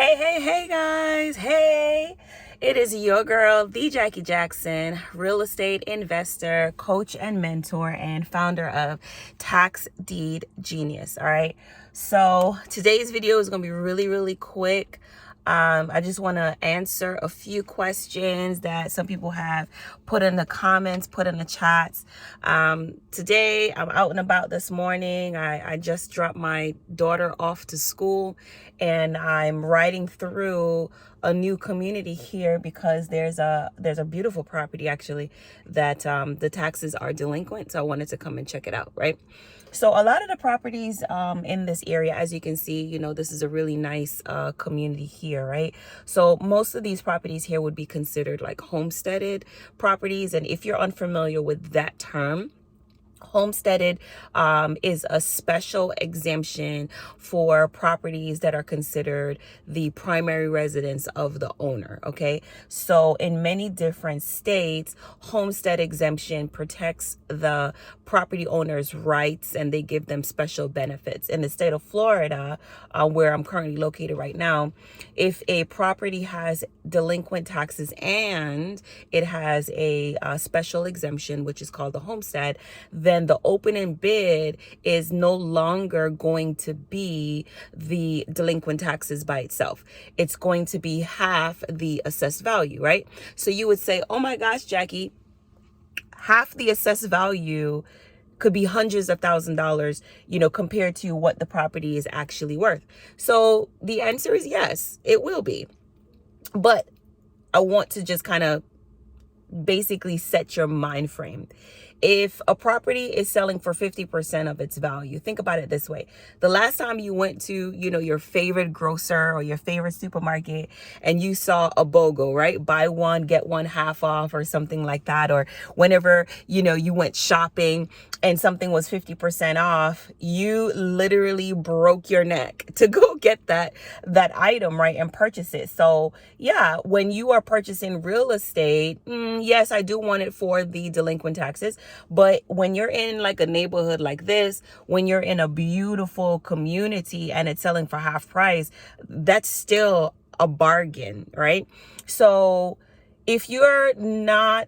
Hey guys. Hey. It is your girl, the Jackie Jackson, real estate investor, coach and mentor, and founder of Tax Deed Genius. All right. So today's video is going to be really quick. I just want to answer a few questions that some people have put in the comments, put in the chats. Today, I'm out and about this morning. I just dropped my daughter off to school, and I'm riding through a new community here because there's a beautiful property actually that the taxes are delinquent. So I wanted to come and check it out, right? So a lot of the properties in this area, as you can see, this is a really nice community here, right? So most of these properties here would be considered like homesteaded properties. And if you're unfamiliar with that term, homesteaded is a special exemption for properties that are considered the primary residence of the owner. Okay, so in many different states, homestead exemption protects the property owner's rights and they give them special benefits. In the state of Florida, where I'm currently located right now, if a property has delinquent taxes and it has a special exemption, which is called the homestead, then the opening bid is no longer going to be the delinquent taxes by itself. It's going to be half the assessed value, right? So you would say, oh my gosh, Jackie, half the assessed value could be hundreds of $1,000s, compared to what the property is actually worth. So the answer is yes, it will be. But I want to just kind of basically set your mind frame. If a property is selling for 50% of its value, think about it this way. The last time you went to, your favorite grocer or your favorite supermarket and you saw a BOGO, right? Buy one, get one half off or something like that. Or whenever, you went shopping and something was 50% off, you literally broke your neck to go get that item, right? And purchase it. So yeah, when you are purchasing real estate, yes, I do want it for the delinquent taxes. But when you're in like a neighborhood like this, when you're in a beautiful community and it's selling for half price, that's still a bargain, right? So if you're not,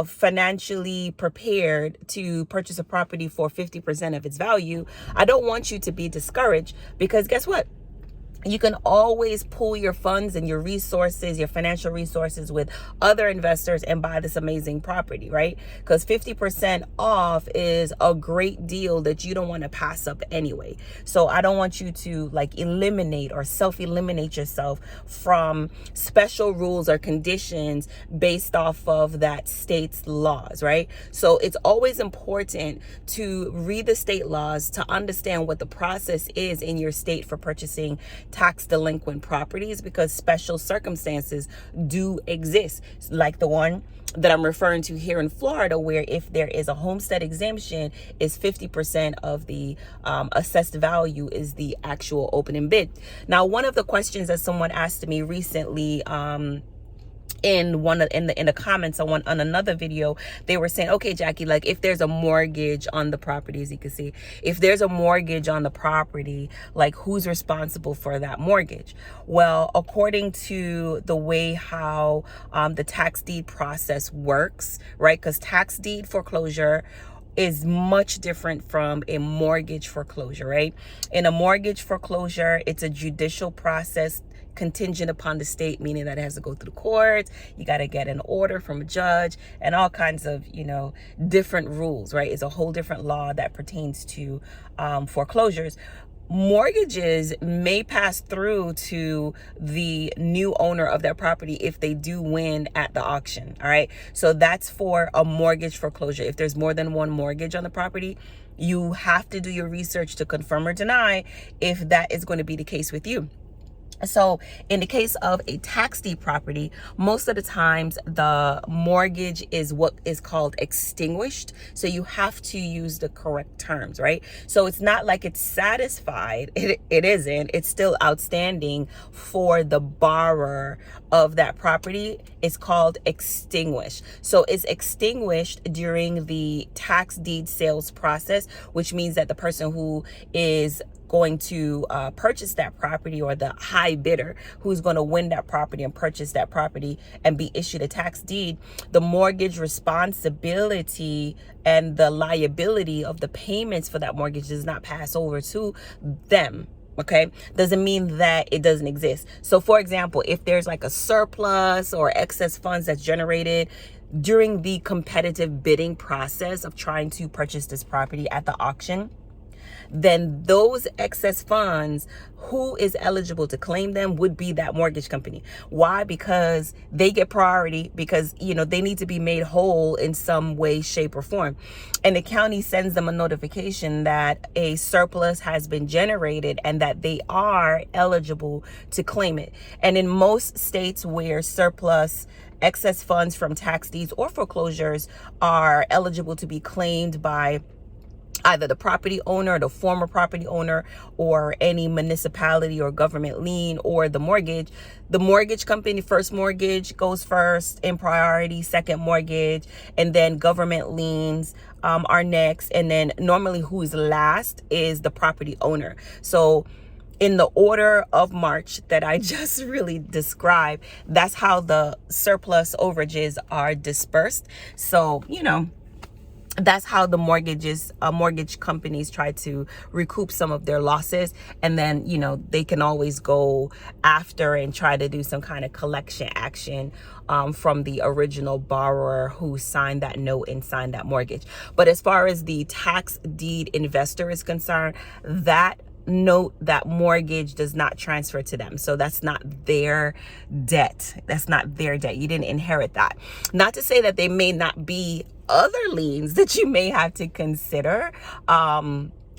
financially prepared to purchase a property for 50% of its value, I don't want you to be discouraged, because guess what? You can always pool your funds and your resources, your financial resources with other investors and buy this amazing property, right? Because 50% off is a great deal that you don't want to pass up anyway. So I don't want you to eliminate or self-eliminate yourself from special rules or conditions based off of that state's laws, right? So it's always important to read the state laws to understand what the process is in your state for purchasing tax delinquent properties, because special circumstances do exist, like the one that I'm referring to here in Florida, where if there is a homestead exemption, is 50% of the assessed value is the actual opening bid. Now, one of the questions that someone asked me recently, in the comments on another video, they were saying, okay, Jackie, if there's a mortgage on the property, as you can see, if there's a mortgage on the property, who's responsible for that mortgage? Well, according to the way how the tax deed process works, right? Because tax deed foreclosure is much different from a mortgage foreclosure, right? In a mortgage foreclosure, it's a judicial process contingent upon the state, meaning that it has to go through the courts. You got to get an order from a judge and all kinds of, different rules, right? It's a whole different law that pertains to foreclosures. Mortgages may pass through to the new owner of that property if they do win at the auction. All right. So that's for a mortgage foreclosure. If there's more than one mortgage on the property, you have to do your research to confirm or deny if that is going to be the case with you. So in the case of a tax deed property, most of the times the mortgage is what is called extinguished. So you have to use the correct terms, right? So it's not like it's satisfied. It isn't. It's still outstanding for the borrower of that property. It's called extinguished. So it's extinguished during the tax deed sales process, which means that the person who is going to purchase that property, or the high bidder who's going to win that property and purchase that property and be issued a tax deed, the mortgage responsibility and the liability of the payments for that mortgage does not pass over to them. Okay, doesn't mean that it doesn't exist. So for example, if there's like a surplus or excess funds that's generated during the competitive bidding process of trying to purchase this property at the auction, then those excess funds, who is eligible to claim them would be that mortgage company. Why? Because they get priority, because, you know, they need to be made whole in some way, shape, or form. And the county sends them a notification that a surplus has been generated and that they are eligible to claim it. And in most states where surplus, excess funds from tax deeds or foreclosures are eligible to be claimed by either the property owner, the former property owner, or any municipality or government lien, or the mortgage company, first mortgage goes first in priority, second mortgage, and then government liens are next. And then normally who's last is the property owner. So in the order of March that I just really described, that's how the surplus overages are dispersed. So, you know, that's how the mortgage companies try to recoup some of their losses. And then, you know, they can always go after and try to do some kind of collection action from the original borrower who signed that note and signed that mortgage. But as far as the tax deed investor is concerned, that note, that mortgage does not transfer to them. So that's not their debt. That's not their debt. You didn't inherit that. Not to say that they may not be other liens that you may have to consider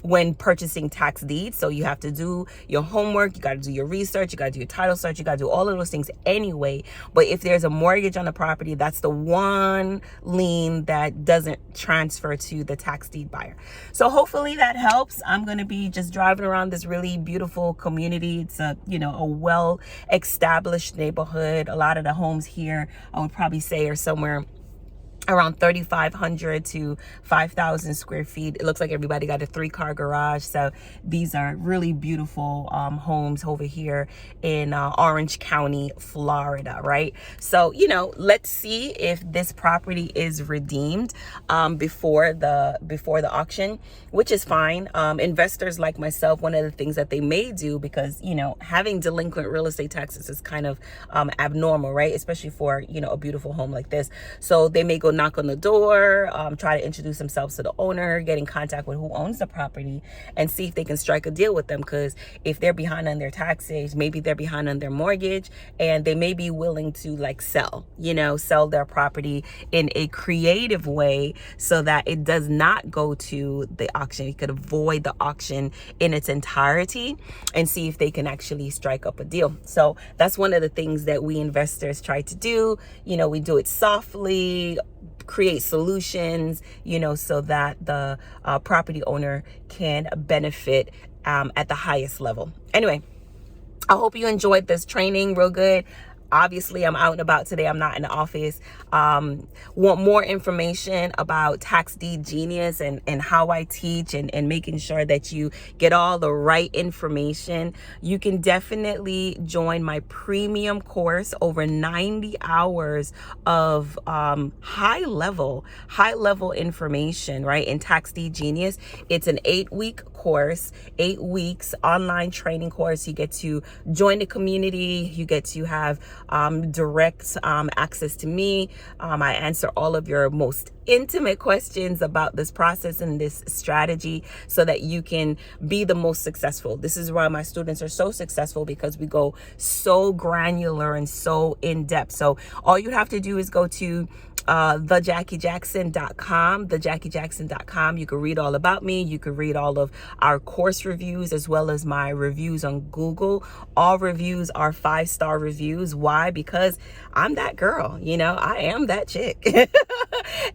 when purchasing tax deeds. So you have to do your homework, you got to do your research, you got to do your title search, you got to do all of those things anyway. But if there's a mortgage on the property, that's the one lien that doesn't transfer to the tax deed buyer. So hopefully that helps. I'm going to be just driving around this really beautiful community. It's a, you know, a well-established neighborhood. A lot of the homes here, I would probably say, are somewhere around 3,500 to 5,000 square feet. It looks like everybody got a 3-car garage. So these are really beautiful homes over here in Orange County, Florida, right? So, you know, let's see if this property is redeemed before the auction, which is fine. Investors like myself, one of the things that they may do, because, you know, having delinquent real estate taxes is kind of abnormal, right? Especially for, you know, a beautiful home like this. So they may go knock on the door, try to introduce themselves to the owner, get in contact with who owns the property, and see if they can strike a deal with them. Because if they're behind on their taxes, maybe they're behind on their mortgage, and they may be willing to like sell their property in a creative way so that it does not go to the auction. You could avoid the auction in its entirety and see if they can actually strike up a deal. So that's one of the things that we investors try to do. You know, we do it softly, create solutions, you know, so that the property owner can benefit at the highest level. Anyway, I hope you enjoyed this training real good. Obviously, I'm out and about today. I'm not in the office. Want more information about Tax Deed Genius and how I teach and making sure that you get all the right information, you can definitely join my premium course, over 90 hours of high level information, right, in Tax Deed Genius. It's an 8-week course, 8 weeks online training course. You get to join the community. You get to have direct access to me. I answer all of your most intimate questions about this process and this strategy so that you can be the most successful. This is why my students are so successful, because we go so granular and so in depth. So all you have to do is go to thejackyjackson.com. You can read all about me. You can read all of our course reviews as well as my reviews on Google. All reviews are 5-star reviews. Why? Because I'm that girl, you know, I am that chick.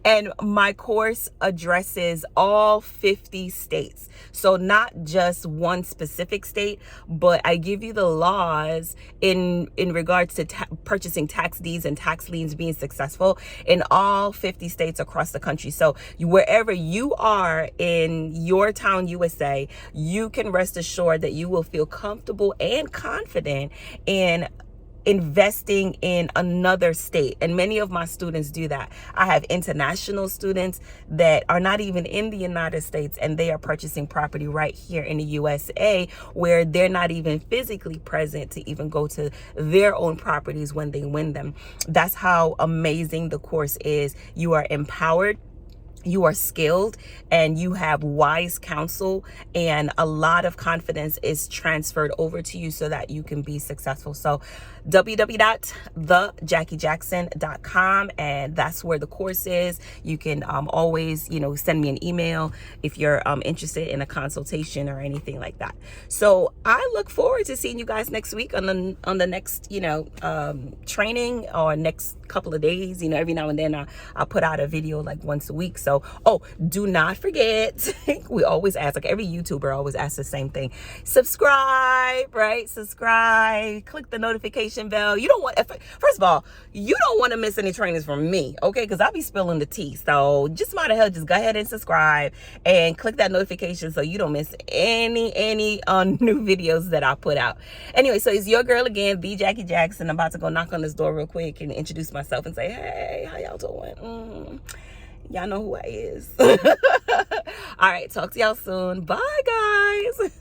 And my course addresses all 50 states. So not just one specific state, but I give you the laws in regards to purchasing tax deeds and tax liens being successful, and in all 50 states across the country. So wherever you are in your town, USA, you can rest assured that you will feel comfortable and confident in investing in another state. And many of my students do that. I have international students that are not even in the United States, and they are purchasing property right here in the USA, where they're not even physically present to even go to their own properties when they win them. That's how amazing the course is. You are empowered, you are skilled, and you have wise counsel, and a lot of confidence is transferred over to you so that you can be successful. So www.thejackyjackson.com, and that's where the course is. You can always, send me an email if you're interested in a consultation or anything like that. So I look forward to seeing you guys next week on the next training, or next couple of days. Every now and then I'll put out a video like once a week. So do not forget, we always ask, like every YouTuber always asks the same thing: subscribe, right? Subscribe, click the notification bell. You don't want, first of all, you don't want to miss any trainings from me, okay? Because I'll be spilling the tea. So just might as well just go ahead and subscribe and click that notification so you don't miss any new videos that I put out. Anyway, so it's your girl again, the Jackie Jackson. I'm about to go knock on this door real quick and introduce myself and say, hey, how y'all doing? Y'all know who I is. All right, talk to y'all soon. Bye, guys.